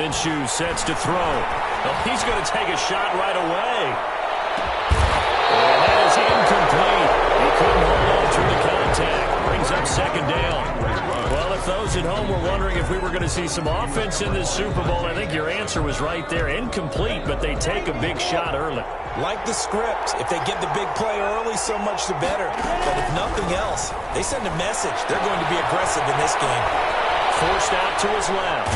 Minshew sets to throw. Oh, he's going to take a shot right away. And that is incomplete. He couldn't hold on through the contact. Brings up second down. Well, if those at home were wondering if we were going to see some offense in this Super Bowl, I think your answer was right there. Incomplete, but they take a big shot early. Like the script, if they get the big play early, so much the better. But if nothing else, they send a message. They're going to be aggressive in this game. Forced out to his left.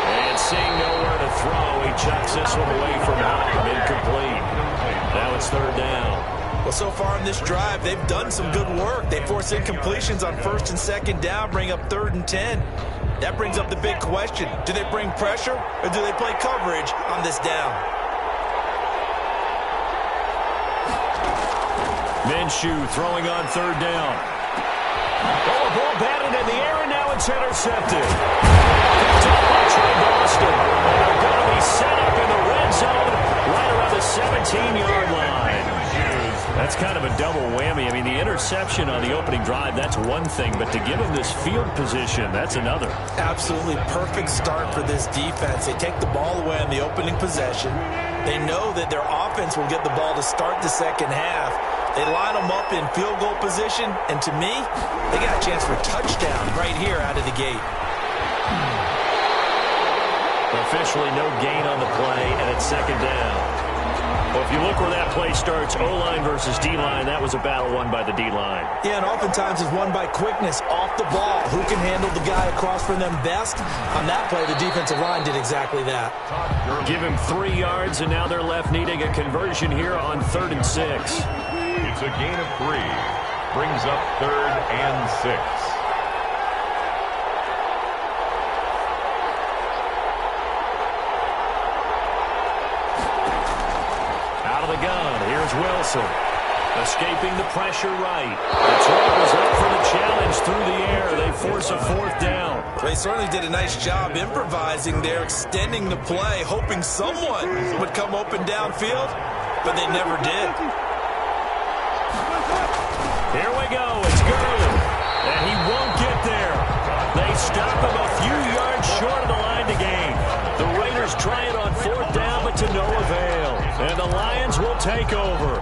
And seeing nowhere to throw, he chucks this one away from home. Incomplete. Now it's third down. Well, so far in this drive, they've done some good work. They force incompletions on first and second down, bring up 3rd and 10. That brings up the big question. Do they bring pressure or do they play coverage on this down? Minshew throwing on third down. Oh, a ball batted in the air, and now it's intercepted. Picked up by Trey Boston. And they're going to be set up in the red zone right around the 17-yard line. That's kind of a double whammy. I mean, the interception on the opening drive, that's one thing, but to give him this field position, that's another. Absolutely perfect start for this defense. They take the ball away on the opening possession. They know that their offense will get the ball to start the second half. They line them up in field goal position, and to me, they got a chance for a touchdown right here out of the gate. Officially no gain on the play, and it's second down. Well, if you look where that play starts, O-line versus D-line, that was a battle won by the D-line. Yeah, and oftentimes it's won by quickness off the ball. Who can handle the guy across from them best? On that play, the defensive line did exactly that. Give him 3 yards, and now they're left needing a conversion here on 3rd and 6. It's a gain of 3. Brings up 3rd and 6. Wilson escaping the pressure right. Detroit was up for the challenge through the air. They force a 4th down. They certainly did a nice job improvising there, extending the play, hoping someone would come open downfield, but they never did. Here we go. It's Gurley, and he won't get there. They stop him a few yards short of the line to gain. The Raiders try it on 4th down, but to no avail. And the Lions will take over.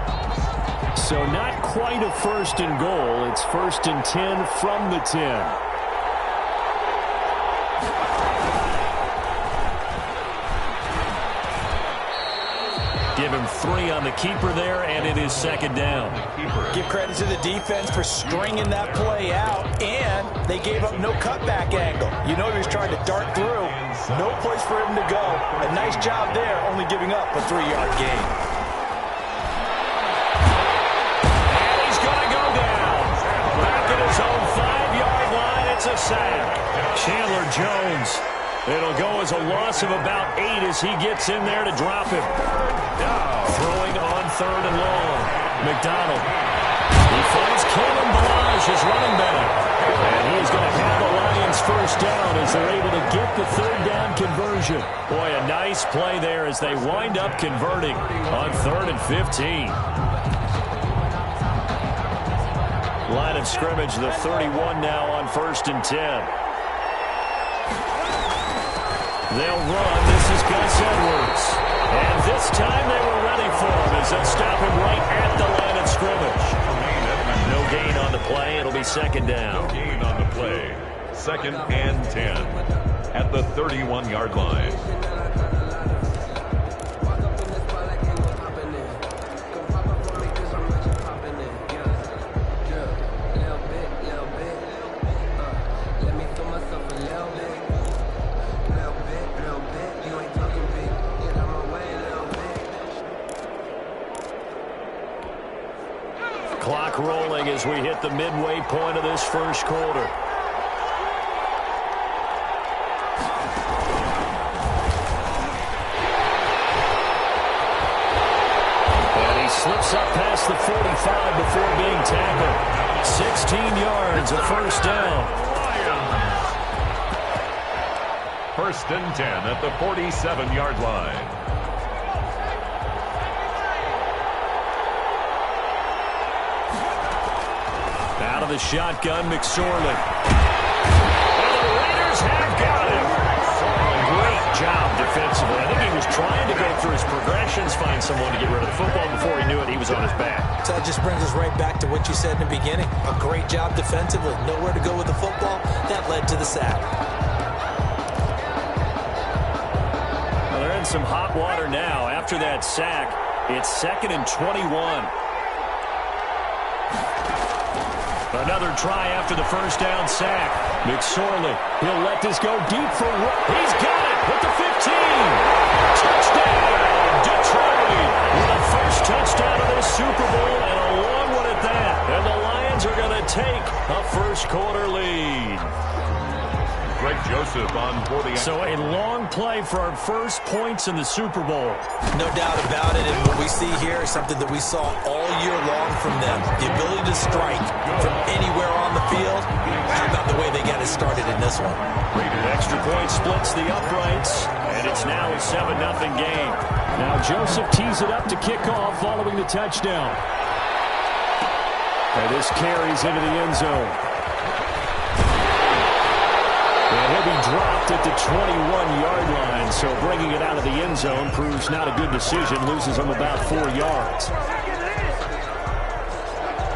So not quite a 1st and goal. It's 1st and 10 from the 10. Give him 3 on the keeper there, and it is second down. Give credit to the defense for stringing that play out, and they gave up no cutback angle. You know he was trying to dart through. No place for him to go. A nice job there, only giving up a 3-yard gain. And he's going to go down. Back at his own 5-yard line, it's a sack. Chandler Jones. It'll go as a loss of about 8 as he gets in there to drop him. Throwing on 3rd and long. McDonald. He finds Kalen Balazs, his running back. And he's going to have the Lions 1st down as they're able to get the 3rd down conversion. Boy, a nice play there as they wind up converting on 3rd and 15. Line of scrimmage, the 31 now on 1st and 10. They'll run. This is Gus Edwards. And this time they were ready for him as they'll stop him right at the line of scrimmage. No gain on the play. It'll be second down. No gain on the play. 2nd and 10 at the 31-yard line. Clock rolling as we hit the midway point of this 1st quarter. And he slips up past the 45 before being tackled. 16 yards, a 1st down. 1st and 10 at the 47-yard line. Out of the shotgun, McSorley. And the Raiders have got him. Great job defensively. I think he was trying to go through his progressions, find someone to get rid of the football. Before he knew it, he was on his back. So that just brings us right back to what you said in the beginning. A great job defensively. Nowhere to go with the football. That led to the sack. Well, they're in some hot water now. After that sack, it's 2nd and 21. Another try after the first down sack. McSorley, he'll let this go deep for Rook. He's got it with the 15. Touchdown, Detroit. With the first touchdown of this Super Bowl and a long one at that. And the Lions are going to take a first-quarter lead. Greg Joseph on for the... So a long play for our first points in the Super Bowl. No doubt about it, and what we see here is something that we saw all year long from them. The ability to strike from anywhere on the field. How about the way they got it started in this one? Extra point splits the uprights, and it's now a 7-0 game. Now Joseph tees it up to kick off following the touchdown. And this carries into the end zone. And he'll be dropped at the 21-yard line, so bringing it out of the end zone proves not a good decision, loses him about 4 yards.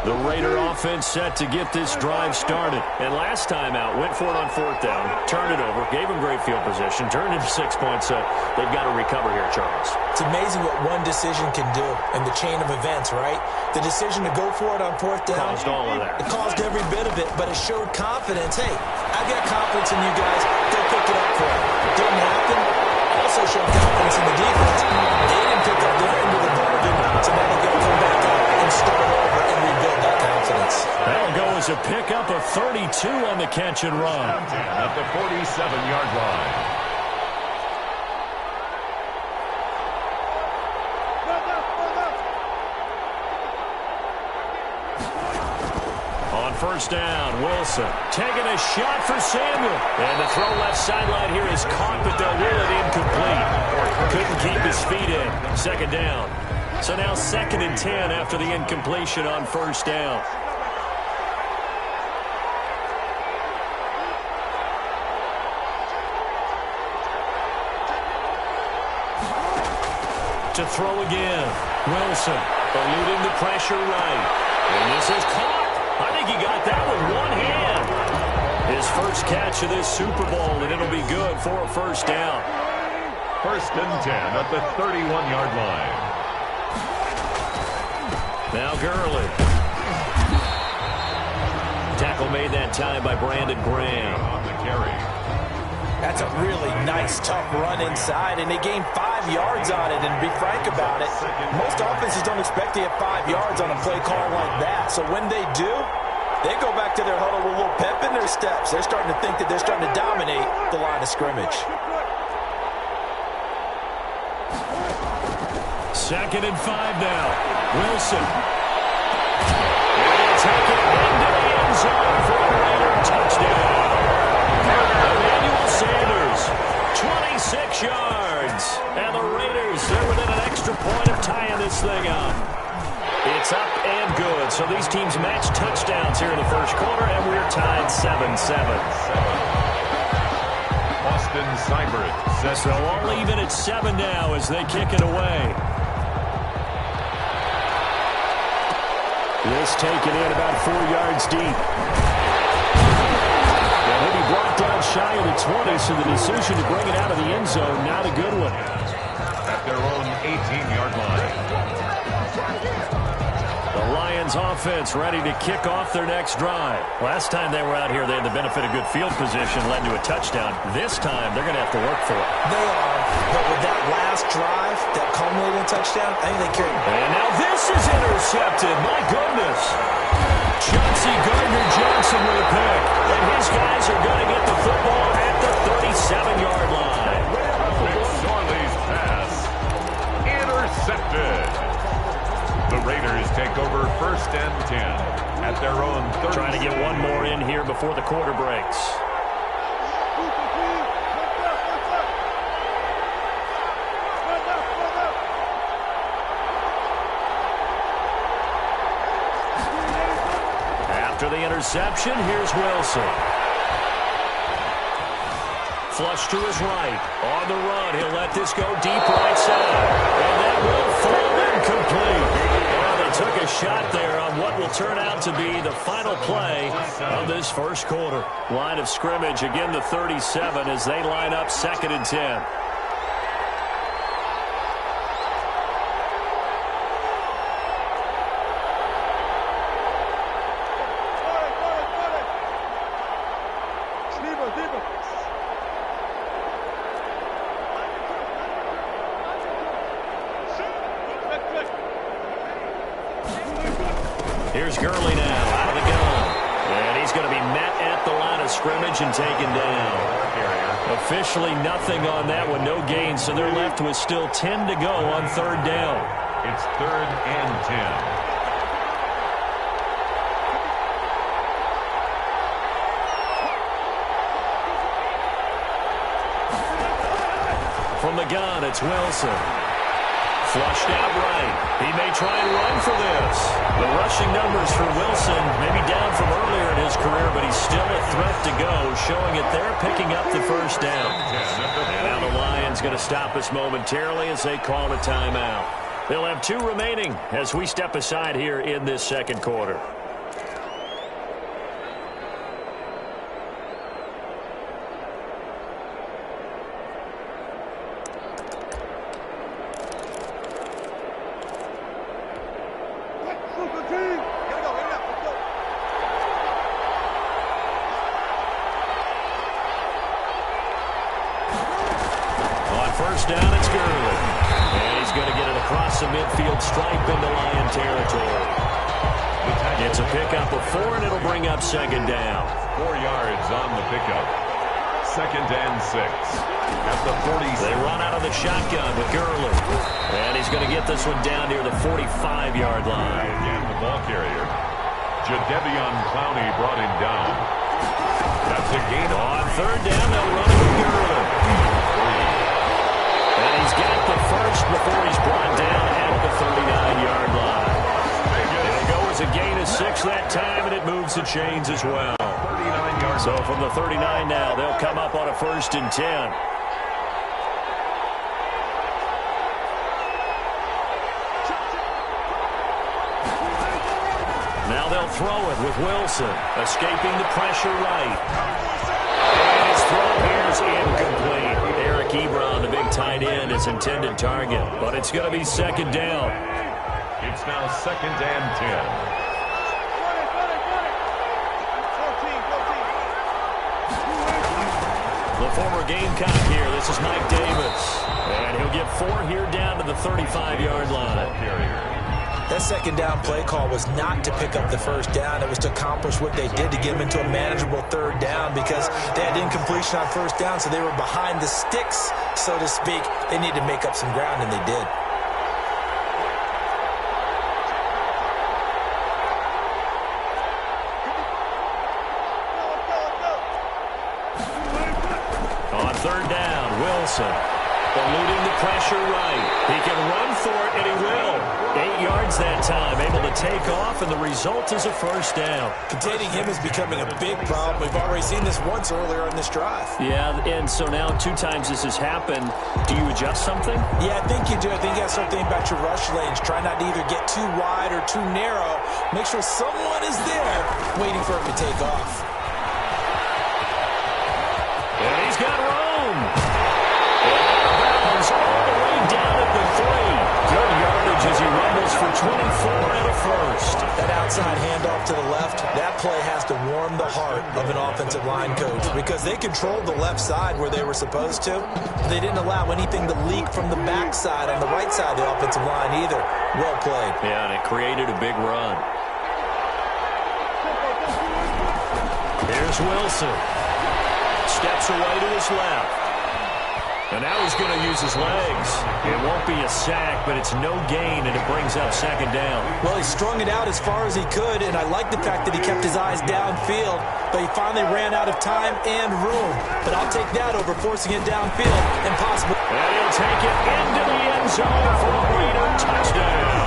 The Raider offense set to get this drive started. And last time out, went for it on 4th down, turned it over, gave him great field position, turned into 6 points. They've got to recover here, Charles. It's amazing what one decision can do in the chain of events, right? The decision to go for it on 4th down. Caused all of that. It caused every bit of it, but it showed confidence. Hey, I've got confidence in you guys. Go pick it up for it. It didn't happen. Also showed confidence in the defense. They didn't pick up their end of the bargain, so now they've got to come back out and start over and rebuild that confidence. That'll go as a pickup of 32 on the catch and run. At the 47-yard line. On first down, Wilson taking a shot for Samuel. And the throw left sideline here is caught, but they'll rule it incomplete. Couldn't keep his feet in. 2nd down. So now 2nd and 10 after the incompletion on first down. To throw again. Wilson eluding the pressure right. And this is caught. I think he got that with one hand. His first catch of this Super Bowl, and it'll be good for a first down. 1st and 10 at the 31-yard line. Now Gurley. Tackle made that time by Brandon Graham. On the carry. That's a really nice, tough run inside, and they gained 5 yards on it. And to be frank about it, most offenses don't expect to get 5 yards on a play call like that. So when they do, they go back to their huddle with a little pep in their steps. They're starting to think that they're starting to dominate the line of scrimmage. 2nd and 5 now. Wilson. And he'll take it into the end zone for a Raider touchdown. Sanders, 26 yards. And the Raiders, they're within an extra point of tying this thing up. It's up and good. So these teams match touchdowns here in the first quarter, and we're tied 7-7. Austin Seibert says so all even at 7 now as they kick it away. This taken in about 4 yards deep. He'll be brought down shy of the 20, so the decision to bring it out of the end zone, not a good one. At their own 18-yard line. The Lions offense ready to kick off their next drive. Last time they were out here, they had the benefit of good field position, led to a touchdown. This time, they're going to have to work for it. They are, but with that last drive, that culminating touchdown, I think they carried. And now this is intercepted. My goodness. Chauncey Gardner-Johnson with a pick. And his guys are going to get the football at the 37-yard line. McSorley's pass intercepted. The Raiders take over 1st and 10 at their own 30. Trying to get one more in here before the quarter breaks. After the interception, here's Wilson. Flush to his right. On the run, he'll let this go deep right side. And that will fall incomplete. Well, they took a shot there on what will turn out to be the final play of this first quarter. Line of scrimmage, again the 37 as they line up 2nd and 10. Here's Gurley now, out of the gun. And he's going to be met at the line of scrimmage and taken down. Officially nothing on that one, no gain, so they're left with still 10 to go on 3rd down. It's 3rd and 10. From the gun, it's Wilson. Flushed out right. He may try and run for this. The rushing numbers for Wilson maybe down from earlier in his career, but he's still a threat to go, showing it they're picking up the 1st down. And now the Lions going to stop us momentarily as they call a timeout. They'll have 2 remaining as we step aside here in this 2nd quarter. Down, it's Gurley. And he's going to get it across the midfield stripe into Lion territory. It's a pickup of 4, and it'll bring up 2nd down. 4 yards on the pickup. 2nd and 6. At the 40. They run out of the shotgun with Gurley. And he's going to get this one down near the 45-yard line. Again, the ball carrier. Jadeveon Clowney brought him down. That's a gain on 3rd down. They'll run it with Gurley. And he's got the first before he's brought down at the 39-yard line. It'll go as a gain of 6 that time, and it moves the chains as well. So from the 39 now, they'll come up on a 1st and 10. Now they'll throw it with Wilson, escaping the pressure right. And his throw here is incomplete. Eric Ebron, the big tight end, his intended target. But it's going to be 2nd down. It's now 2nd and 10. The former Gamecock here. This is Mike Davis. And he'll get 4 here down to the 35-yard line. That 2nd down play call was not to pick up the 1st down. It was to accomplish what they did to get them into a manageable 3rd down because they had incompletion on 1st down, so they were behind the sticks, so to speak. They needed to make up some ground, and they did. On 3rd down, Wilson eluding the pressure right. He can run for it, and he will. 8 yards that time, able to take off, and the result is a 1st down. Containing him is becoming a big problem. We've already seen this once earlier on this drive. Yeah, and so now 2 times this has happened. Do you adjust something? Yeah, I think you do. I think you got to start thinking about your rush lanes. Try not to either get too wide or too narrow. Make sure someone is there waiting for him to take off. And he's got room. And all the way down at the 3. Good yardage as he rumbles for 24 and a 1st. That outside handoff to the left, that play has to warm the heart of an offensive line coach because they controlled the left side where they were supposed to. They didn't allow anything to leak from the backside on the right side of the offensive line either. Well played. Yeah, and it created a big run. Here's Wilson. Steps away to his left. And now he's going to use his legs. It won't be a sack, but it's no gain, and it brings up 2nd down. Well, he strung it out as far as he could, and I like the fact that he kept his eyes downfield, but he finally ran out of time and room. But I'll take that over forcing it downfield. Impossible. And he'll take it into the end zone for a Raider touchdown.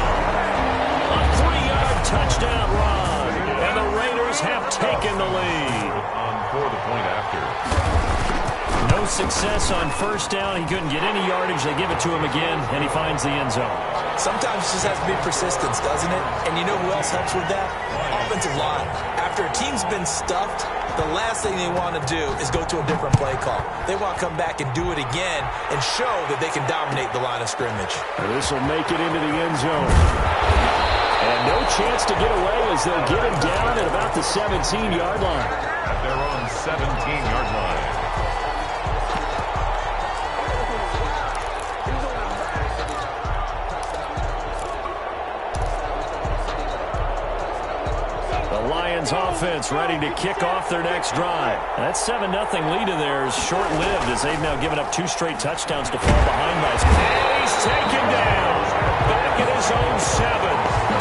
A 3-yard touchdown run, and the Raiders have taken the lead. On for the point after. No success on first down. He couldn't get any yardage. They give it to him again, and he finds the end zone. Sometimes it just has to be persistence, doesn't it? And you know who else helps with that? Offensive line. After a team's been stuffed, the last thing they want to do is go to a different play call. They want to come back and do it again and show that they can dominate the line of scrimmage. This will make it into the end zone. And no chance to get away as they'll get him down at about the 17-yard line. At their own 17-yard line. Lions offense ready to kick off their next drive. That 7-0 lead of theirs short-lived as they've now given up 2 straight touchdowns to fall behind by. And he's taken down. Back at his own 7.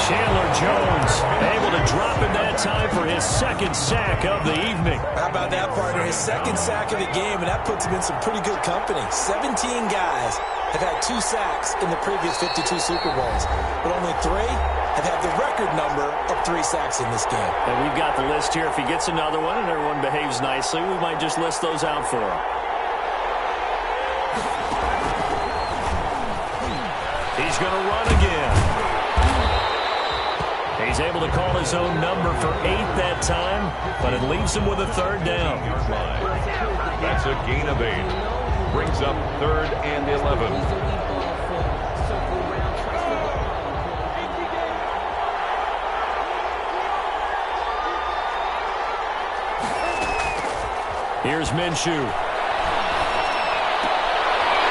Chandler Jones able to drop in that time for his 2nd sack of the evening. How about that, partner? His 2nd sack of the game, and that puts him in some pretty good company. 17 guys have had 2 sacks in the previous 52 Super Bowls, but only 3 have had the record number of 3 sacks in this game. And we've got the list here. If he gets another one and everyone behaves nicely, we might just list those out for him. He's going to run again. He's able to call his own number for 8 that time, but it leaves him with a 3rd down. That's a gain of 8. Brings up 3rd and 11. Here's Minshew.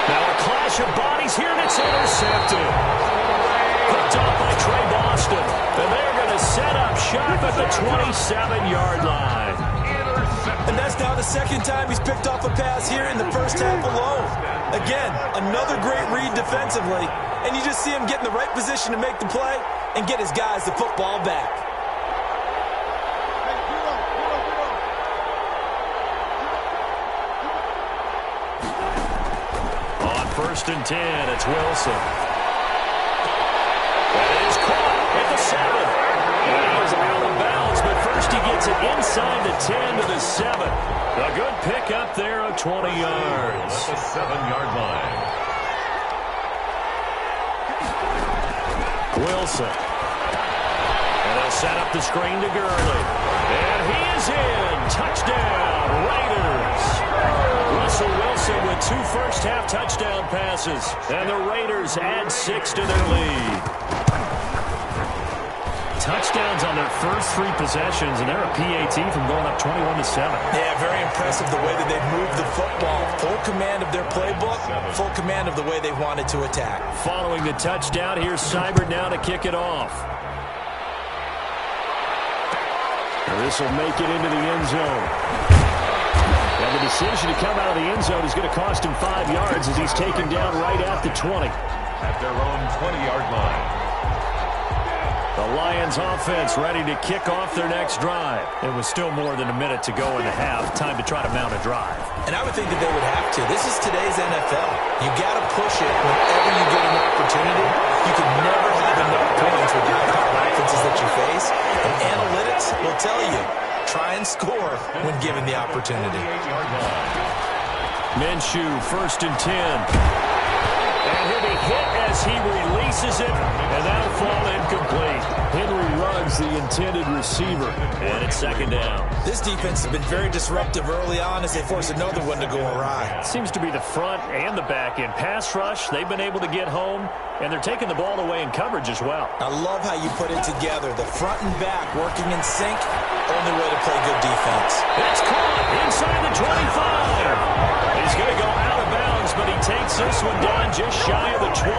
Now a clash of bodies here, and it's intercepted. Picked off by Trey Boston. And they're going to set up shop at the 27-yard line. And that's now the 2nd time he's picked off a pass here in the first half alone. Again, another great read defensively. And you just see him get in the right position to make the play and get his guys the football back. First and 10, it's Wilson. That is caught at the 7. And he was out of bounds, but first he gets it inside the 10 to the 7. A good pickup there of 20 yards. At the 7-yard line. Wilson. And they'll set up the screen to Gurley. And he is in. Touchdown, Raiders. Russell Wilson with 2 first-half touchdown passes. And the Raiders add 6 to their lead. Touchdowns on their first 3 possessions, and they're a PAT from going up 21-7. Yeah, very impressive the way that they've moved the football. Full command of their playbook, full command of the way they wanted to attack. Following the touchdown, here's Seibert now to kick it off. This will make it into the end zone. And the decision to come out of the end zone is going to cost him 5 yards as he's taken down right at the 20. At their own 20-yard line. The Lions offense ready to kick off their next drive. It was still more than a minute to go in the half. Time to try to mount a drive. And I would think that they would have to. This is today's NFL. You got to push it whenever you get an opportunity. You can never have enough points with the high-powered offenses that you face. And analytics will tell you, try and score when given the opportunity. Minshew, 1st and 10. And he'll be hit as he releases it, and that'll fall incomplete. Henry Ruggs, the intended receiver, and it's 2nd down. This defense has been very disruptive early on as they force another one to go awry. Seems to be the front and the back end. Pass rush, they've been able to get home, and they're taking the ball away in coverage as well. I love how you put it together. The front and back working in sync, only way to play good defense. It's caught inside the 25. He's going to go out of bounds, but he takes this one down just shy of the 20.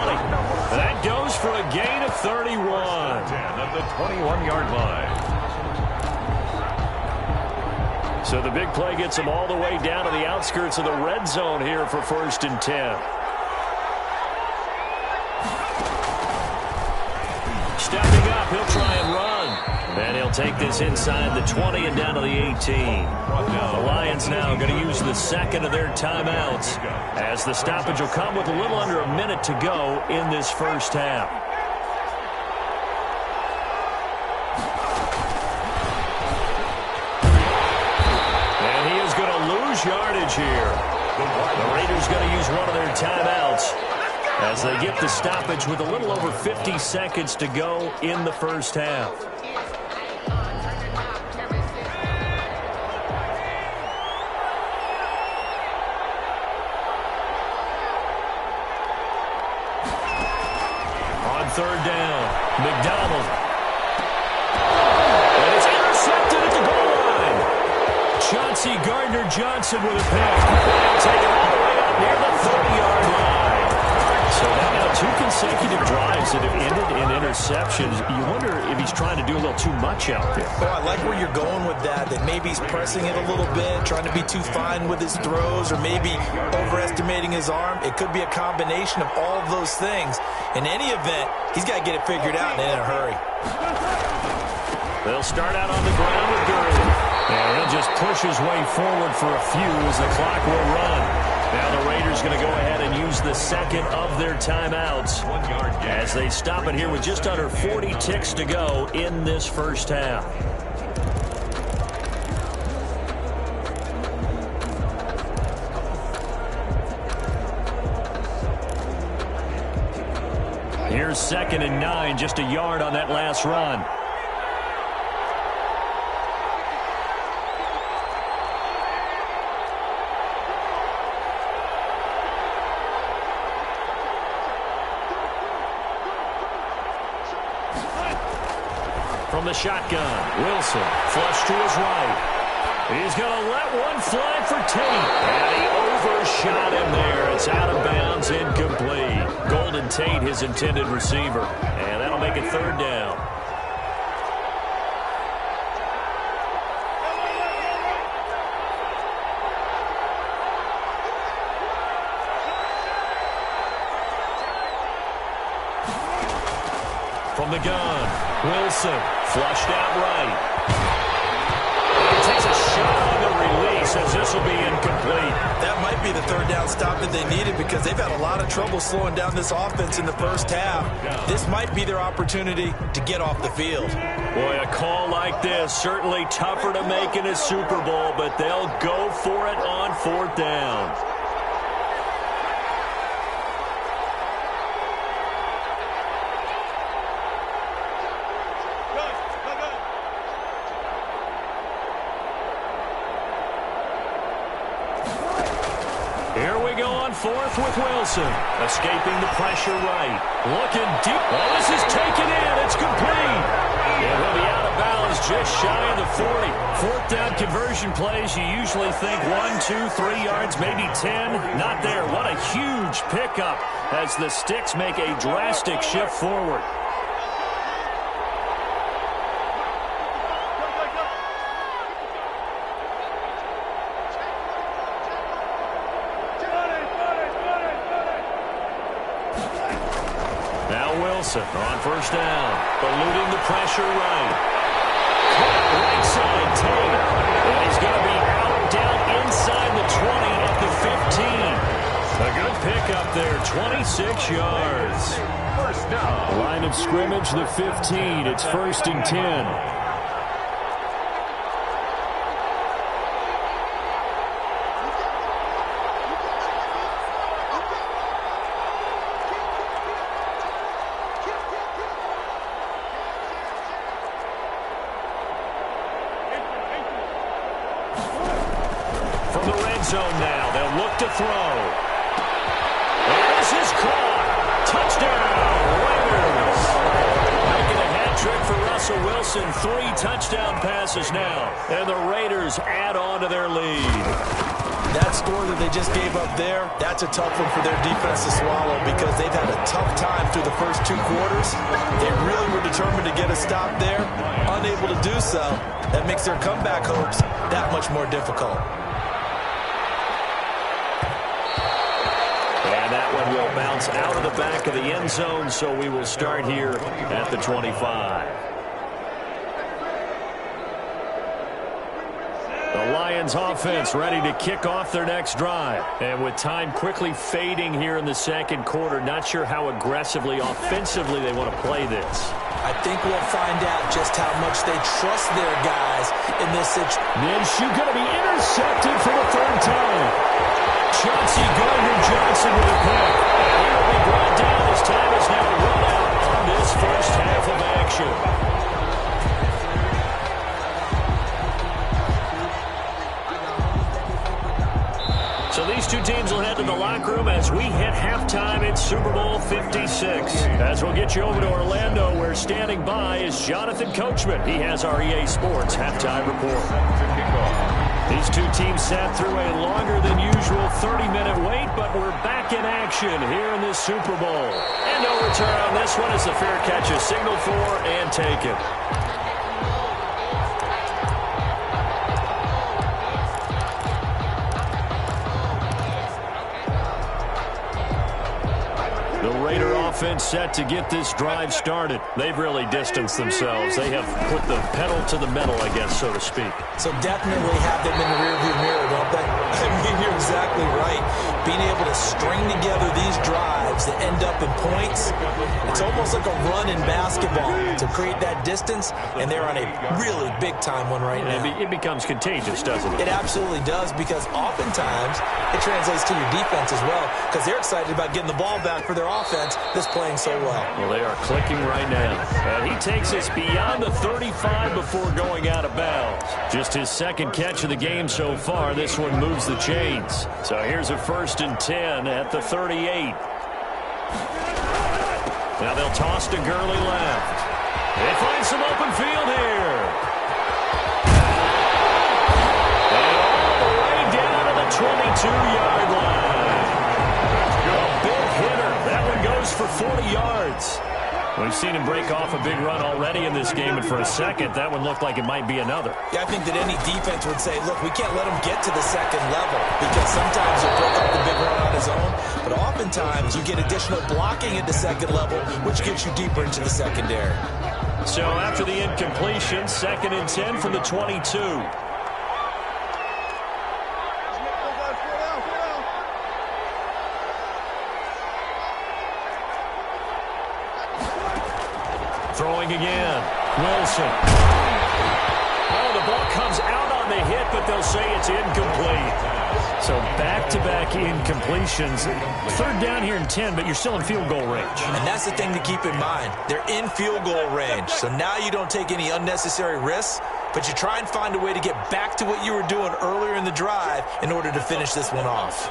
That goes for a gain of 31. 10 at the 21-yard line. So the big play gets him all the way down to the outskirts of the red zone here for 1st and 10. Stepping up, he'll try and run. And he'll take this inside the 20 and down to the 18. The Lions now going to use the 2nd of their timeouts as the stoppage will come with a little under a minute to go in this first half. And he is going to lose yardage here. The Raiders going to use one of their timeouts as they get the stoppage with a little over 50 seconds to go in the first half. On third down, McDonald. And it's intercepted at the goal line. Chauncey Gardner-Johnson with a pick. They'll take it all the way up near the 30-yard line. So now 2 consecutive drives that have ended in interceptions. You wonder if he's trying to do a little too much out there. Oh, I like where you're going with that maybe he's pressing it a little bit, trying to be too fine with his throws, or maybe overestimating his arm. It could be a combination of all of those things. In any event, he's got to get it figured out and in a hurry. They'll start out on the ground with Gurley. And he'll just push his way forward for a few as the clock will run. Now the Raiders going to go ahead and use the second of their timeouts as they stop it here with just under 40 ticks to go in this first half. Here's 2nd and 9, just a yard on that last run. From the shotgun, Wilson, flush to his right. He's going to let one fly for Tate. And he overshot him there. It's out of bounds, incomplete. Golden Tate, his intended receiver. And that'll make it 3rd down. From the gun, Wilson, flushed out right. He takes a shot on the release as this will be incomplete. That might be the 3rd down stop that they needed because they've had a lot of trouble slowing down this offense in the first half. This might be their opportunity to get off the field. Boy, a call like this, certainly tougher to make in a Super Bowl, but they'll go for it on 4th down. Here we go on 4th with Wilson. Escaping the pressure right. Looking deep. Oh, this is taken in. It's complete. It will be out of bounds just shy of the 40. 4th down conversion plays, you usually think 1, 2, 3 yards, maybe 10. Not there. What a huge pickup as the Sticks make a drastic shift forward. Wilson on 1st down, eluding the pressure right. Right side, Tate. And he's going to be out down inside the 20 at the 15. A good pickup there, 26 yards. First down. Line of scrimmage, the 15. It's 1st and 10. Zone now. They'll look to throw. There's his caught. Touchdown, Raiders. Making a hat trick for Russell Wilson. 3 touchdown passes now. And the Raiders add on to their lead. That score that they just gave up there, that's a tough one for their defense to swallow because they've had a tough time through the first 2 quarters. They really were determined to get a stop there. Unable to do so. That makes their comeback hopes that much more difficult. And that one will bounce out of the back of the end zone, so we will start here at the 25. The Lions offense ready to kick off their next drive. And with time quickly fading here in the second quarter, not sure how aggressively, offensively they want to play this. I think we'll find out just how much they trust their guys in this situation. Minshew going to be intercepted for the third time. Chauncey Gardner-Johnson with a pick. He will be brought down as time is now run out on this first half of action. So these two teams will head to the locker room as we hit halftime in Super Bowl 56. As we'll get you over to Orlando, where standing by is Jonathan Coachman. He has our EA Sports halftime report. These two teams sat through a longer than usual 30-minute wait, but we're back in action here in this Super Bowl. And no return on this one as the fair catch is signaled for and taken. The Raider offense set to get this drive started. They've really distanced themselves. They have put the pedal to the metal, I guess, so to speak. So definitely have them in the rearview mirror, don't they? I mean, you're exactly right. Being able to string together these drives that end up in points, it's almost like a run in basketball to create that distance, and they're on a really big-time one right now. It becomes contagious, doesn't it? It absolutely does, because oftentimes it translates to your defense as well, because they're excited about getting the ball back for their offense that's playing so well. Well, they are clicking right now. And he takes us beyond the 35 before going out of bounds. Just his second catch of the game so far. This one moves the chains. So here's a 1st and 10 at the 38. Now they'll toss to Gurley left. They find some open field here. And all the way down to the 22-yard line. A big hitter. That one goes for 40 yards. We've seen him break off a big run already in this game, and for a second, that one looked like it might be another. Yeah, I think that any defense would say, look, we can't let him get to the second level, because sometimes he'll break off the big run on his own, but oftentimes you get additional blocking at the second level, which gets you deeper into the secondary. So after the incompletion, 2nd and 10 from the 22. Throwing again. Wilson. Oh, the ball comes out on the hit, but they'll say it's incomplete. So back-to-back incompletions. 3rd down here in 10, but you're still in field goal range. And that's the thing to keep in mind. They're in field goal range. So now you don't take any unnecessary risks, but you try and find a way to get back to what you were doing earlier in the drive in order to finish this one off.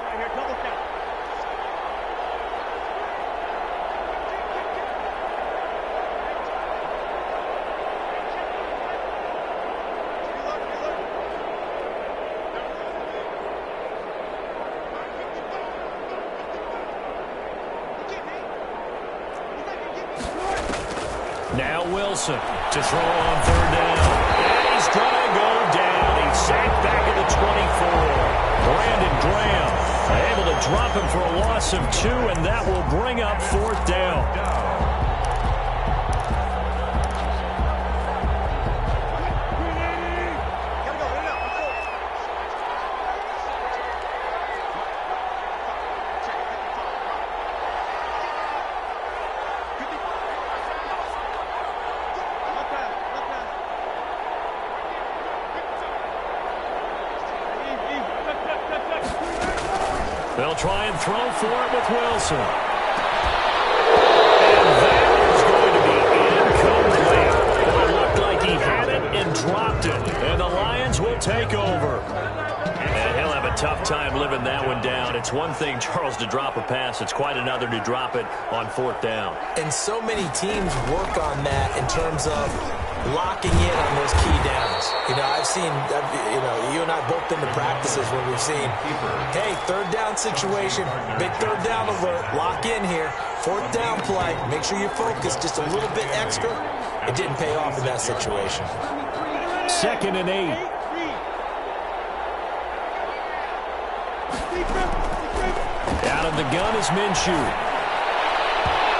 Now Wilson to throw on 3rd down. And he's going to go down. He's sacked back at the 24. Brandon Graham able to drop him for a loss of 2, and that will bring up 4th down. They'll try and throw for it with Wilson. And that is going to be incomplete. It looked like he had it and dropped it. And the Lions will take over. And he'll have a tough time living that one down. It's one thing, Charles, to drop a pass. It's quite another to drop it on 4th down. And so many teams work on that in terms of locking in on those key downs. You know, I've seen, you and I both been to practices where we've seen, hey, 3rd down situation, big 3rd down alert, lock in here, 4th down play, make sure you focus just a little bit extra. It didn't pay off in that situation. 2nd and 8. Out of the gun is Minshew.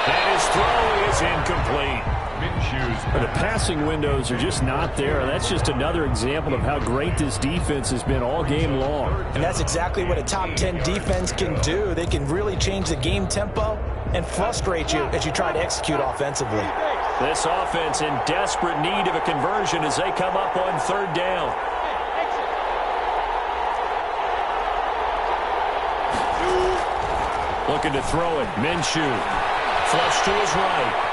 And his throw is incomplete. Minshew's The passing windows are just not there. That's just another example of how great this defense has been all game long. And that's exactly what a top 10 defense can do. They can really change the game tempo and frustrate you as you try to execute offensively. This offense in desperate need of a conversion as they come up on third down. Looking to throw it. Minshew. Flush to his right.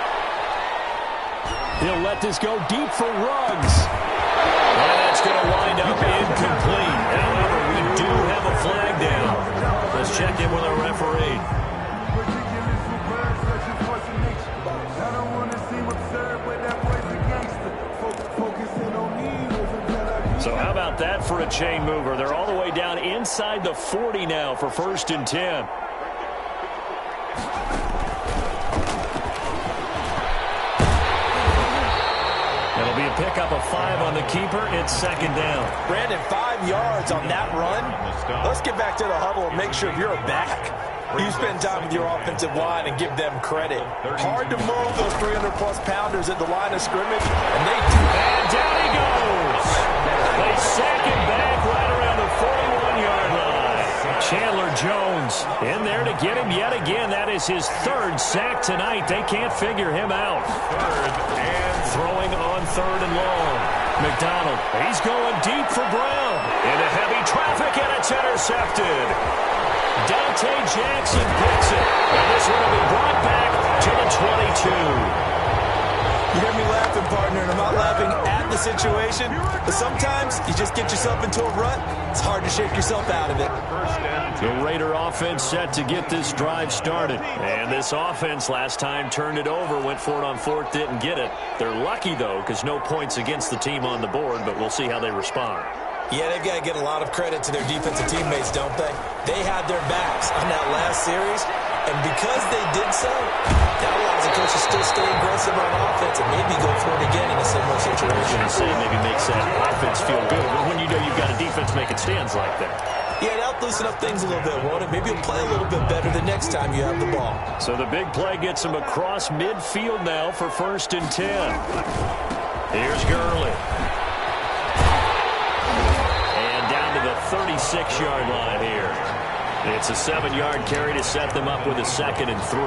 He'll let this go deep for Ruggs. And that's going to wind up incomplete. However, we do have a flag down. Let's check in with our referee. So how about that for a chain mover? They're all the way down inside the 40 now for 1st and 10. It'll be a pickup of 5 on the keeper. It's 2nd down. Brandon, 5 yards on that run. Let's get back to the huddle and make sure you're a back. You spend time with your offensive line and give them credit. Hard to move those 300-plus pounders at the line of scrimmage, and they do. And down he goes. They sack him back right around the 41-yard line. Chandler Jones in there to get him yet again. That is his 3rd sack tonight. They can't figure him out. 3rd and throwing on 3rd and long. McDonald, he's going deep for Brown. Into heavy traffic, and it's intercepted. Dante Jackson picks it. And this one will be brought back to the 22. You hear me laughing, partner, and I'm not laughing at the situation, but sometimes you just get yourself into a rut. It's hard to shake yourself out of it. The Raider offense set to get this drive started. And this offense last time turned it over, went for it on 4th, didn't get it. They're lucky, though, because no points against the team on the board, but we'll see how they respond. Yeah, they've got to get a lot of credit to their defensive teammates, don't they? They had their backs on that last series, and because they did so, that allows the coach to still stay aggressive on offense and maybe go for it again in a similar situation. I say maybe makes that offense feel good, but when you know you've got a defense making stands like that. Yeah, that'll loosen up things a little bit, won't it? Maybe you'll play a little bit better the next time you have the ball. So the big play gets him across midfield now for 1st and 10. Here's Gurley. To the 36-yard line here. It's a 7-yard carry to set them up with a 2nd and 3.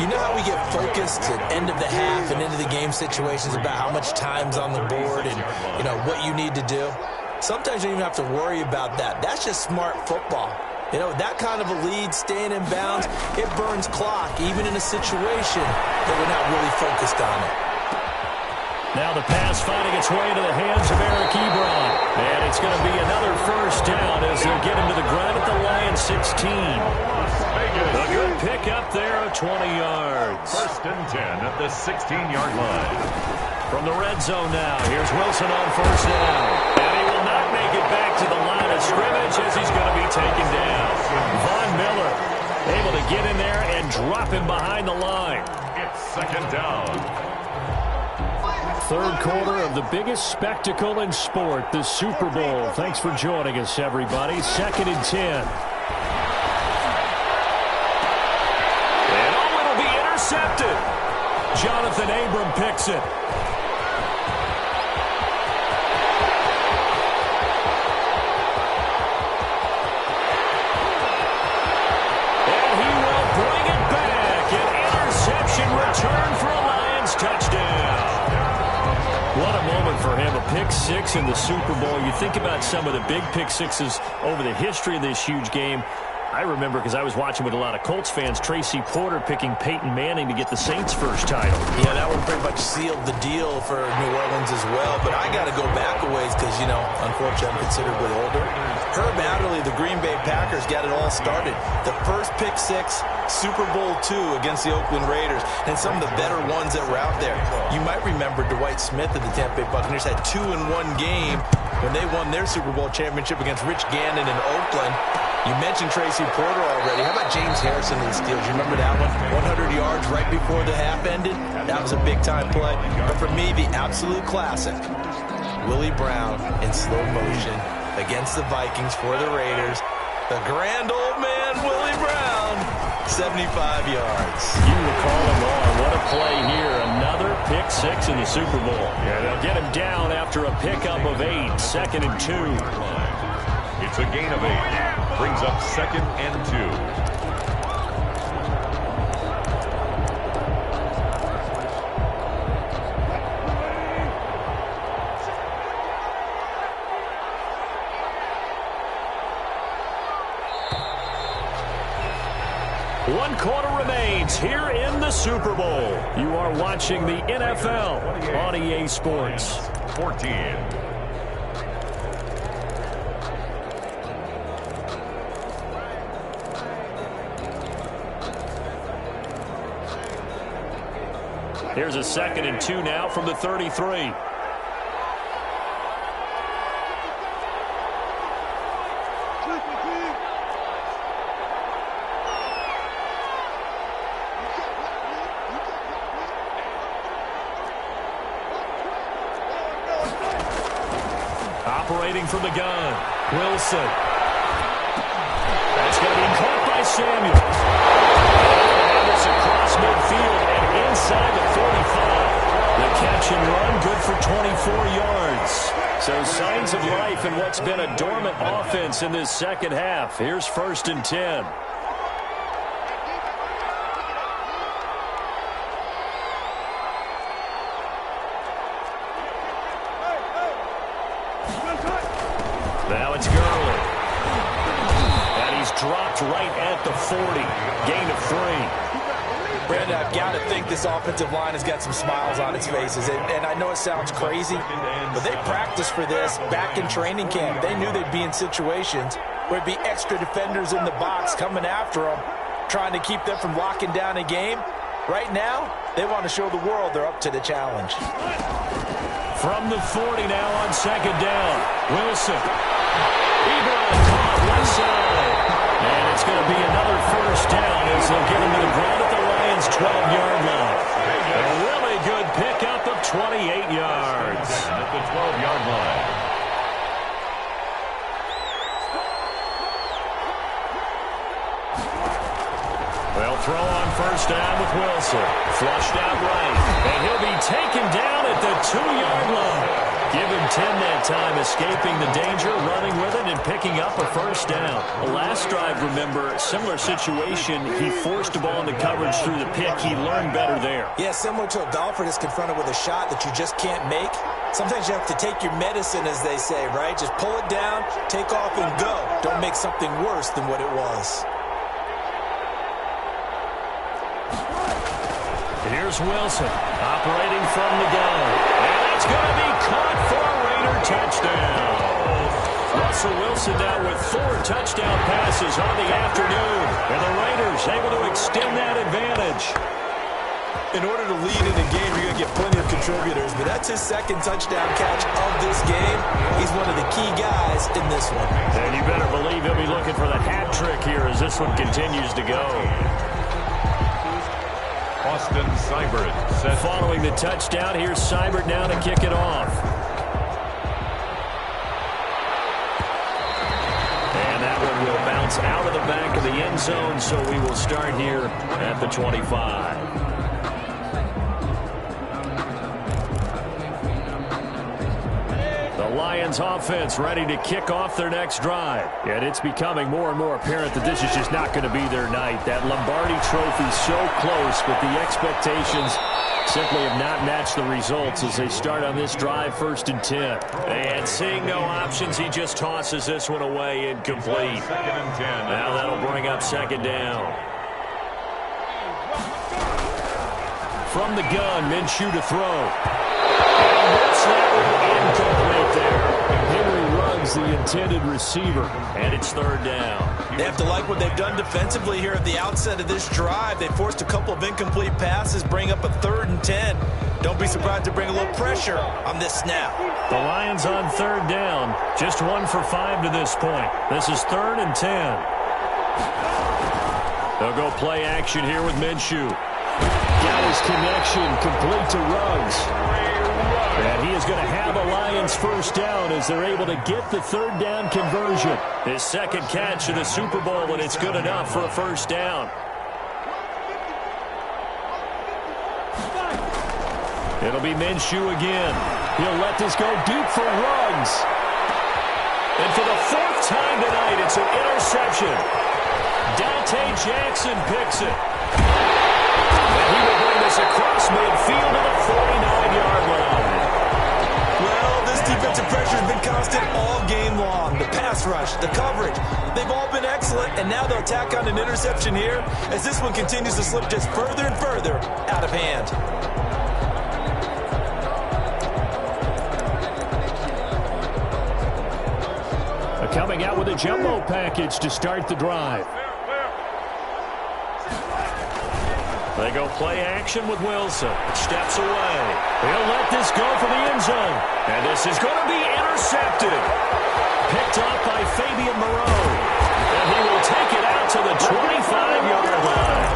You know how we get focused at end of the half and into the game situations about how much time's on the board and, you know, what you need to do? Sometimes you don't even have to worry about that. That's just smart football. You know, that kind of a lead, staying in bounds, it burns clock, even in a situation that we're not really focused on it. Now the pass finding its way into the hands of Eric Ebron. And it's going to be another 1st down as they'll get him to the ground at the Lions 16. A good pick up there of 20 yards. 1st and 10 at the 16-yard line. From the red zone now, here's Wilson on 1st down. And he will not make it back to the line of scrimmage as he's going to be taken down. Von Miller able to get in there and drop him behind the line. It's 2nd down. 3rd quarter of the biggest spectacle in sport, the Super Bowl. Thanks for joining us, everybody. 2nd and 10. And oh, it'll be intercepted. Jonathan Abram picks it. And he will bring it back. An interception return for a Lions touchdown. What a moment for him, a pick 6 in the Super Bowl. You think about some of the big pick 6s over the history of this huge game. I remember, because I was watching with a lot of Colts fans, Tracy Porter picking Peyton Manning to get the Saints' first title. Yeah, that one pretty much sealed the deal for New Orleans as well. But I got to go back a ways because, you know, unfortunately I'm considerably older. Herb Adderley, the Green Bay Packers, got it all started. The first pick 6, Super Bowl II against the Oakland Raiders, and some of the better ones that were out there. You might remember Dwight Smith of the Tampa Bay Buccaneers had 2 in one game when they won their Super Bowl championship against Rich Gannon in Oakland. You mentioned Tracy Porter already. How about James Harrison of the Steelers? You remember that one? 100 yards right before the half ended? That was a big-time play. But for me, the absolute classic, Willie Brown in slow motion against the Vikings for the Raiders. The grand old man, Willie Brown, 75 yards. You recall them all. What a play here. Another pick six in the Super Bowl. Yeah, they'll get him down after a pickup of 8. 2nd and 2. It's a gain of 8. Brings up 2nd and 2. One quarter remains here in the Super Bowl. You are watching the NFL on EA Sports. 14. Here's a 2nd and 2 now from the 33. Operating from the gun, Wilson. That's going to be caught by Samuel. It's across midfield and inside the 45. The catch and run, good for 24 yards. So signs of life in what's been a dormant offense in this second half. Here's 1st and 10. Now it's Gurley. And he's dropped right at the 40. Gain of 3. Brandon, I've got to think this offensive line has got some smiles on its faces. And I know it sounds crazy, but they practiced for this back in training camp. They knew they'd be in situations where it'd be extra defenders in the box coming after them, trying to keep them from locking down a game. Right now, they want to show the world they're up to the challenge. From the 40 now on 2nd down. Wilson. Ebron caught one side. And it's going to be another 1st down as they'll get him to the ground at the Lions' 12-yard line. A really good pickup of 28 yards. At the 12-yard line. They'll throw on 1st down with Wilson. Flushed out right. And he'll be taken down at the 2-yard line. Give him 10 that time, escaping the danger, running with it, and picking up a 1st down. The last drive, remember, similar situation. He forced the ball into coverage through the pick. He learned better there. Yeah, similar to a golfer that's confronted with a shot that you just can't make. Sometimes you have to take your medicine, as they say, right? Just pull it down, take off, and go. Don't make something worse than what it was. Here's Wilson, operating from the gun. And it's going to be caught for a Raider touchdown. Russell Wilson now with 4 touchdown passes on the afternoon. And the Raiders able to extend that advantage. In order to lead in a game, you're going to get plenty of contributors, but that's his 2nd touchdown catch of this game. He's one of the key guys in this one. And you better believe he'll be looking for the hat trick here as this one continues to go. Austin Seibert set. Following the touchdown, here's Seibert now to kick it off. And that one will bounce out of the back of the end zone, so we will start here at the 25. The Lions offense ready to kick off their next drive. And it's becoming more and more apparent that this is just not going to be their night. That Lombardi trophy so close, but the expectations simply have not matched the results as they start on this drive, 1st and 10. And seeing no options, he just tosses this one away incomplete. 2nd and 10. Now that'll bring up 2nd down. From the gun, Minshew to throw. And that's that one incomplete there. Henry Ruggs, the intended receiver, and it's 3rd down. They have to like what they've done defensively here at the outset of this drive. They forced a couple of incomplete passes, bring up a 3rd and 10. Don't be surprised to bring a little pressure on this snap. The Lions on 3rd down, just 1 for 5 to this point. This is 3rd and 10. They'll go play action here with Minshew. Got his connection, complete to Ruggs. And he is going to have a Lions 1st down as they're able to get the 3rd down conversion. His 2nd catch in the Super Bowl, and it's good enough for a 1st down. It'll be Minshew again. He'll let this go deep for Ruggs. And for the fourth time tonight, it's an interception. Dante Jackson picks it. And he will bring this across midfield to the 49-yard line. Well, this defensive pressure has been constant all game long. The pass rush, the coverage, they've all been excellent, and now they'll tack on an interception here as this one continues to slip just further and further out of hand. Coming out with a jumbo package to start the drive. They go play action with Wilson. Steps away. He'll let this go for the end zone. And this is going to be intercepted. Picked up by Fabian Moreau. And he will take it out to the 25-yard line.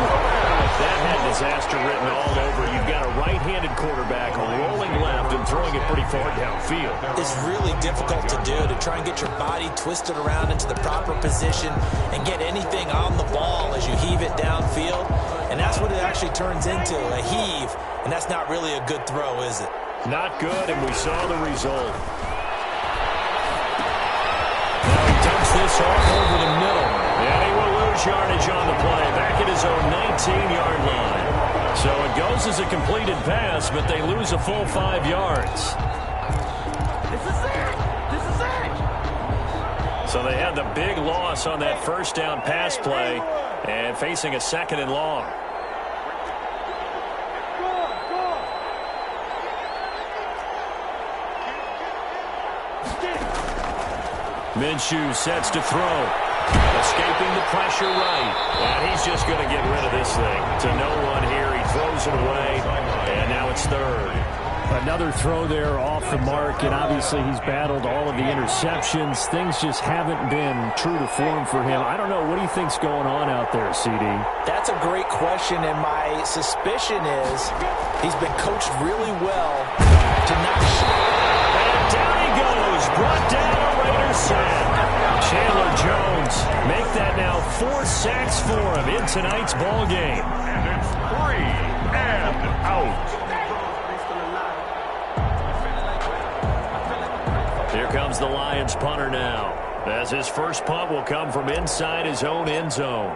That had disaster written all over. You've got a right-handed quarterback rolling left and throwing it pretty far downfield. It's really difficult to do, to try and get your body twisted around into the proper position and get anything on the ball as you heave it downfield. And that's what it actually turns into, a heave. And that's not really a good throw, is it? Not good, and we saw the result. Now he dumps this off over the middle. And he will lose yardage on the play, back at his own 19-yard line. So it goes as a completed pass, but they lose a full 5 yards. This is it! This is it! So they had the big loss on that first down pass play and facing a second and long. Minshew sets to throw. Escaping the pressure right. And he's just going to get rid of this thing. To no one here. He throws it away. And now it's third. Another throw there off the mark. And obviously he's battled all of the interceptions. Things just haven't been true to form for him. I don't know. What do you think's going on out there, CD? That's a great question. And my suspicion is he's been coached really well to not shoot. And down he goes. Brought down a Raiders sack. Chandler Jones make that now 4 sacks for him in tonight's ball game. And it's 3 and out. Here comes the Lions punter now, as his first punt will come from inside his own end zone.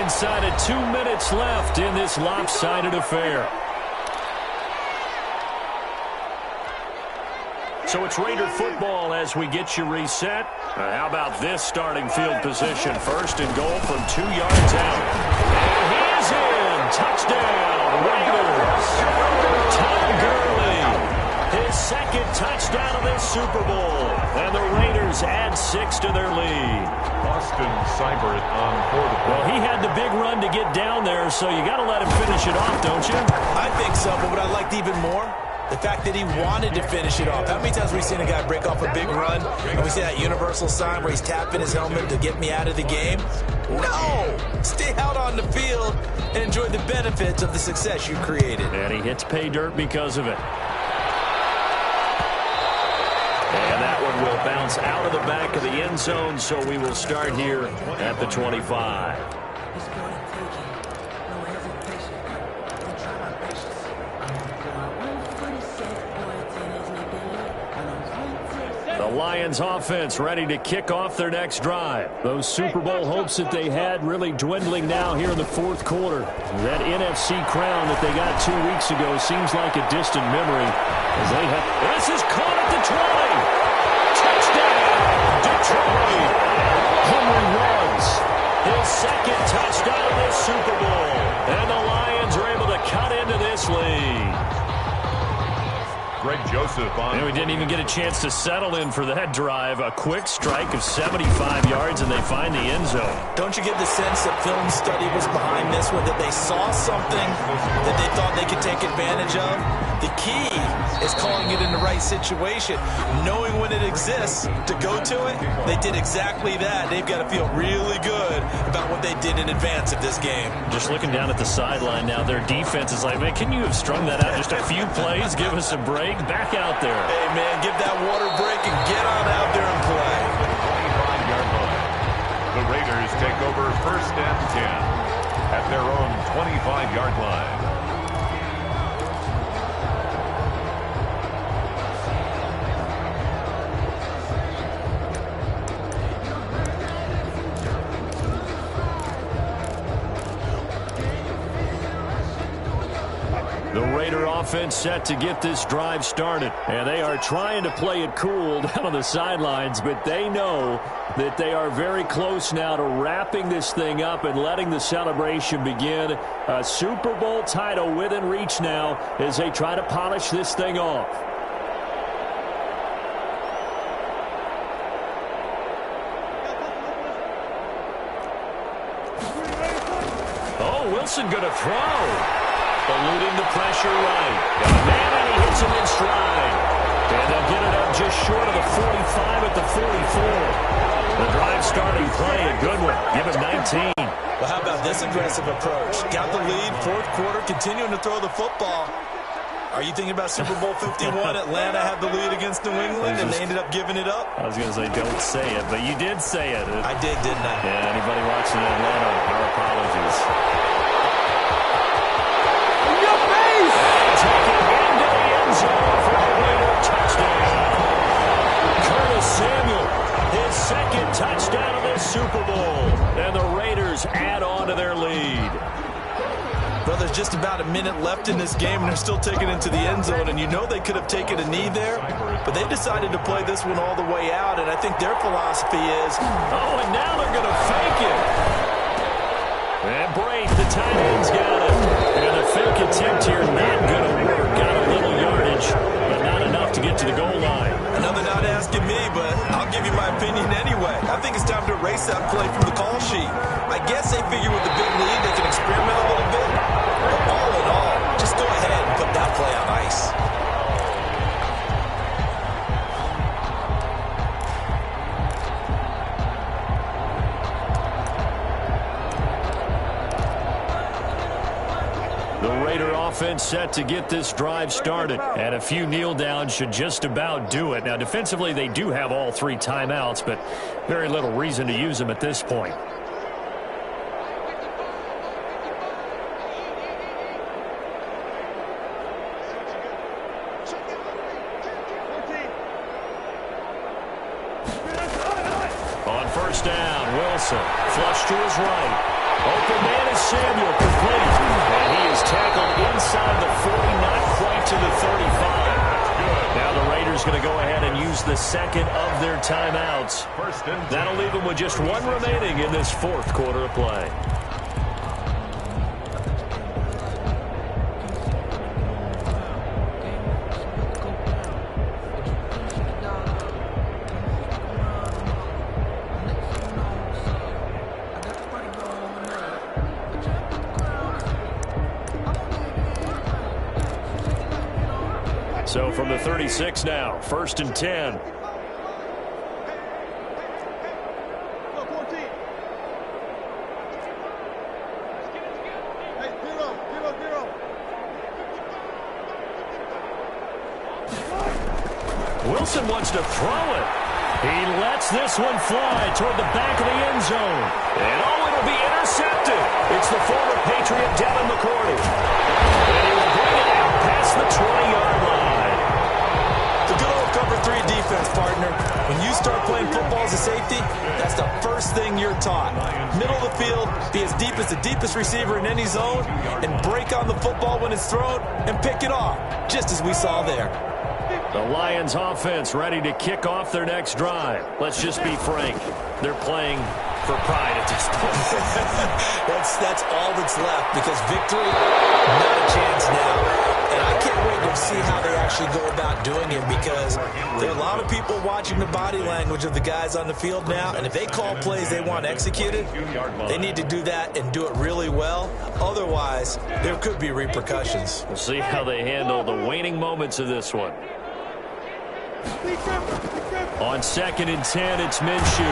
Inside of 2 minutes left in this lopsided affair. So it's Raider football as we get you reset. How about this starting field position? First and goal from 2 yards out. And he is in. Touchdown, Raiders. Todd Gurley, his second touchdown of this Super Bowl. And the Raiders add 6 to their lead. Austin Seibert on quarterback. Well, he had the big run to get down there, so you got to let him finish it off, don't you? I think so, but what I liked even more, the fact that he wanted to finish it off. How many times have we seen a guy break off a big run, and we see that universal sign where he's tapping his helmet to get me out of the game? No! Stay out on the field and enjoy the benefits of the success you created. And he hits pay dirt because of it. And that one will bounce out of the back of the end zone, so we will start here at the 25. The Lions offense ready to kick off their next drive. Those Super Bowl hopes that they had really dwindling now here in the fourth quarter. That NFC crown that they got 2 weeks ago seems like a distant memory. As they have, this is caught at the 20. Touchdown, Detroit. Henry Ruggs, his second touchdown of this Super Bowl. And the Lions are able to cut into this lead. Greg Joseph on. And we didn't even get a chance to settle in for that drive. A quick strike of 75 yards, and they find the end zone. Don't you get the sense that film study was behind this one, that they saw something that they thought they could take advantage of? The key is calling it in the right situation, knowing when it exists to go to it. They did exactly that. They've got to feel really good about what they did in advance of this game. Just looking down at the sideline now, their defense is like, man, can you have strung that out just a few plays? Give us a break. Back out there. Hey, man, give that water break and get on out there and play. 25-yard line. The Raiders take over 1st and 10 at their own 25-yard line. The Raider offense set to get this drive started. And they are trying to play it cool down on the sidelines, but they know that they are very close now to wrapping this thing up and letting the celebration begin. A Super Bowl title within reach now as they try to polish this thing off. Oh, Wilson going to throw. Eluding the pressure right. Got a man, and he hits him in stride. And they'll get it up just short of the 45 at the 44. The drive starting play, a good one. Give him 19. Well, how about this aggressive approach? Got the lead, 4th quarter, continuing to throw the football. Are you thinking about Super Bowl 51? Atlanta had the lead against New England, and they ended up giving it up? I was going to say, don't say it, but you did say it. I did, didn't I? Yeah, anybody watching Atlanta, our apologies. Samuel, his 2nd touchdown of the Super Bowl. And the Raiders add on to their lead. Well, there's just about a minute left in this game, and they're still taking it to the end zone. And you know they could have taken a knee there, but they decided to play this one all the way out. And I think their philosophy is... Oh, and now they're going to fake it. And Braith, the tight end's got it. And the fake attempt here not going to work. Got a little yardage, but not enough to get to the goal line. Another not asking me, but I'll give you my opinion anyway. I think it's time to erase that play from the call sheet. I guess they figure with the big lead they can experiment a little bit. But all in all, just go ahead and put that play on ice. The Raider offense set to get this drive started. And a few kneel downs should just about do it. Now, defensively, they do have all 3 timeouts, but very little reason to use them at this point. On 1st down, Wilson, flush to his right. Open man is Samuel, complete. And he is tackled inside the 40, not quite to the 35. Now the Raiders going to go ahead and use the 2nd of their timeouts. That'll leave them with just 1 remaining in this 4th quarter of play. So from the 36 now, 1st and 10. Wilson wants to throw it. He lets this one fly toward the back of the end zone. And oh, it'll be intercepted. It's the former Patriot Devin McCourty. And he will bring it out past the 20-yard line. The good old cover 3 defense, partner. When you start playing football as a safety, that's the first thing you're taught. Middle of the field, be as deep as the deepest receiver in any zone, and break on the football when it's thrown and pick it off, just as we saw there. The Lions offense ready to kick off their next drive. Let's just be frank. They're playing for pride at this point. That's all that's left, because victory, not a chance now. And I can't wait to see how they actually go about doing it, because there are a lot of people watching the body language of the guys on the field now, and if they call plays they want executed, they need to do that and do it really well. Otherwise, there could be repercussions. We'll see how they handle the waning moments of this one. On 2nd and 10, it's Minshew.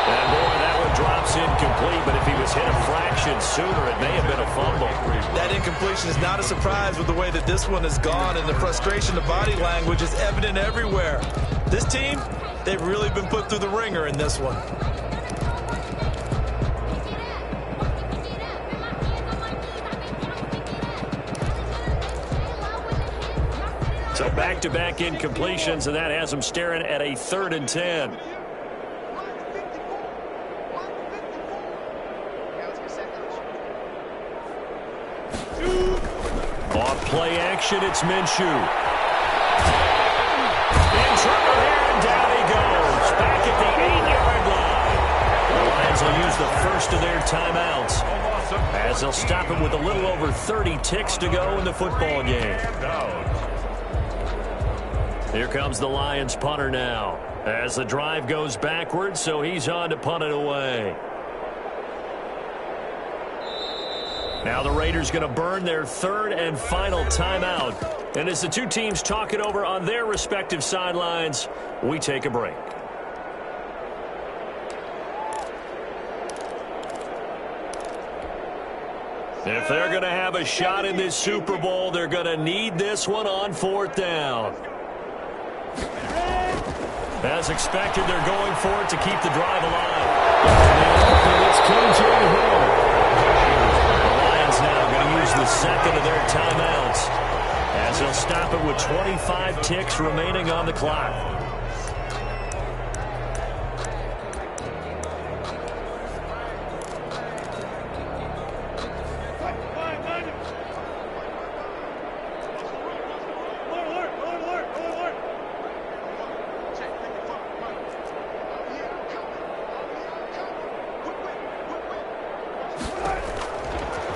And boy, that one drops incomplete, but if he was hit a fraction sooner, it may have been a fumble. That incompletion is not a surprise with the way that this one has gone, and the frustration of body language is evident everywhere. This team, they've really been put through the ringer in this one. So back-to-back incompletions, and that has them staring at a 3rd and 10. Off play action, it's Minshew. In trouble here, and down he goes. Back at the 8-yard line. The Lions will use the first of their timeouts, as they'll stop him with a little over 30 ticks to go in the football game. Here comes the Lions punter now, as the drive goes backwards, so he's on to punt it away. Now the Raiders going to burn their 3rd and final timeout. And as the two teams talk it over on their respective sidelines, we take a break. If they're going to have a shot in this Super Bowl, they're going to need this one on 4th down. As expected, they're going for it to keep the drive alive. And it's KJ Hill. Now going to use the 2nd of their timeouts, as they'll stop it with 25 ticks remaining on the clock.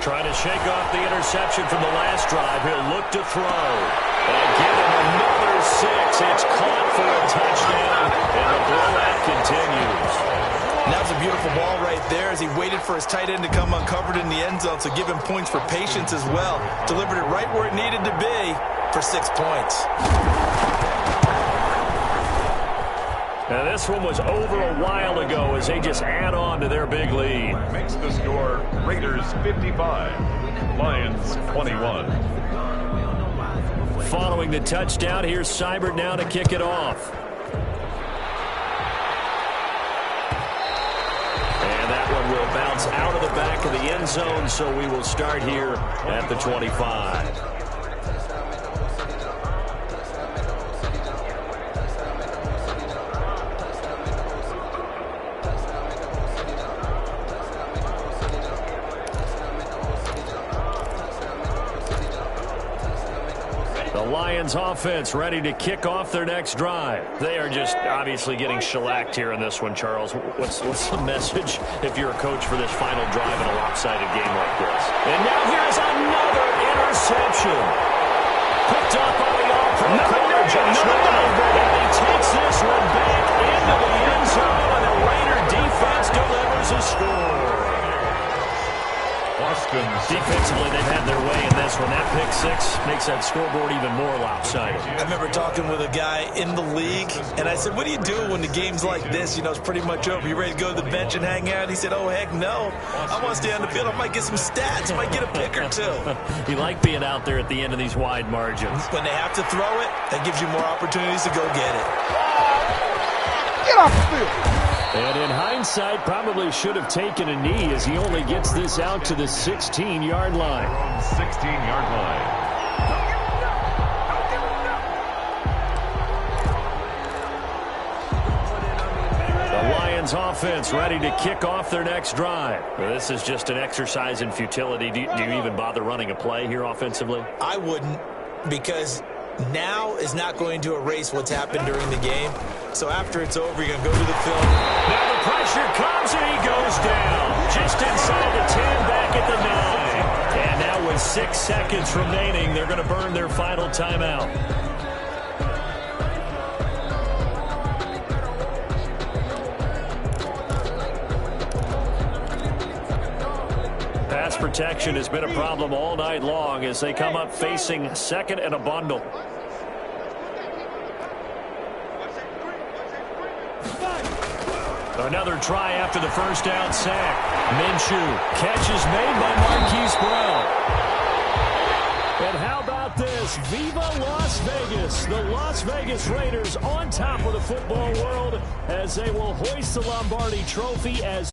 Trying to shake off the interception from the last drive. He'll look to throw. And give him another 6. It's caught for a touchdown. And the blowout continues. And that was a beautiful ball right there as he waited for his tight end to come uncovered in the end zone. So give him points for patience as well. Delivered it right where it needed to be for 6 points. Now this one was over a while ago as they just add on to their big lead. Makes the score Raiders 55, Lions 21. Following the touchdown, here's Seibert now to kick it off. And that one will bounce out of the back of the end zone, so we will start here at the 25. Lions offense ready to kick off their next drive. They are just obviously getting shellacked here in this one, Charles. What's the message if you're a coach for this final drive in a lopsided game like this? And now here's another interception. Picked up on the arm from the corner, Josh Allen. And he takes this one back into the end zone, and the Raider defense delivers a score. Defensively, they've had their way in this one. That pick 6 makes that scoreboard even more lopsided. I remember talking with a guy in the league, and I said, what do you do when the game's like this? You know, it's pretty much over. You ready to go to the bench and hang out? He said, oh, heck no. I want to stay on the field. I might get some stats. I might get a pick or two. You like being out there at the end of these wide margins. When they have to throw it, that gives you more opportunities to go get it. Get off the field. And in hindsight, probably should have taken a knee as he only gets this out to the 16-yard line. 16-yard line. The Lions offense ready to kick off their next drive. Well, this is just an exercise in futility. Do you even bother running a play here offensively? I wouldn't, because now is not going to erase what's happened during the game. So after it's over, you're going to go to the film. Now the pressure comes and he goes down. Just inside the 10, back at the 9. And now with With 6 seconds remaining, they're going to burn their final timeout. Pass protection has been a problem all night long as they come up facing second and a bundle. Another try after the first down sack. Minshew. Catch is made by Marquise Brown. And how about this? Viva Las Vegas. The Las Vegas Raiders on top of the football world as they will hoist the Lombardi Trophy as